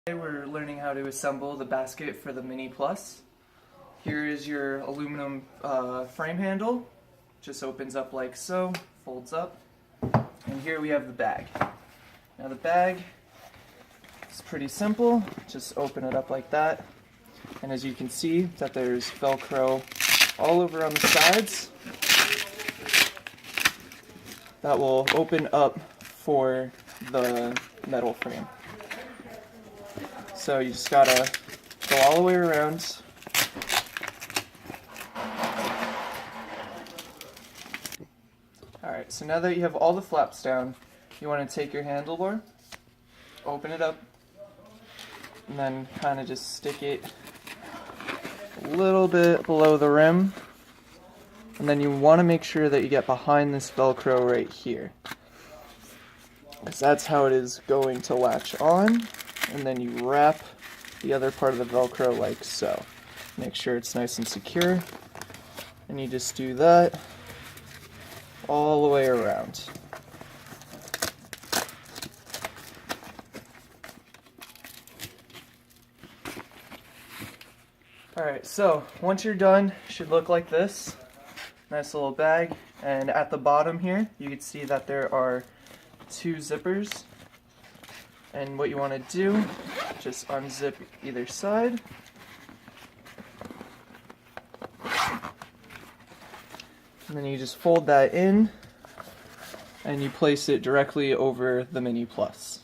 Today we're learning how to assemble the basket for the miniPLUS. Here is your aluminum frame handle. Just opens up like so, folds up. And here we have the bag. Now the bag is pretty simple. Just open it up like that. And as you can see that there's Velcro all over on the sides. That will open up for the metal frame. So you just gotta go all the way around. Alright, so now that you have all the flaps down, you want to take your handlebar, open it up, and then kind of just stick it a little bit below the rim. And then you want to make sure that you get behind this Velcro right here, because that's how it is going to latch on. And then you wrap the other part of the Velcro like so. Make sure it's nice and secure. And you just do that all the way around. Alright, so once you're done, it should look like this. Nice little bag. And at the bottom here, you can see that there are two zippers. And what you want to do, just unzip either side. And then you just fold that in, and you place it directly over the miniPLUS.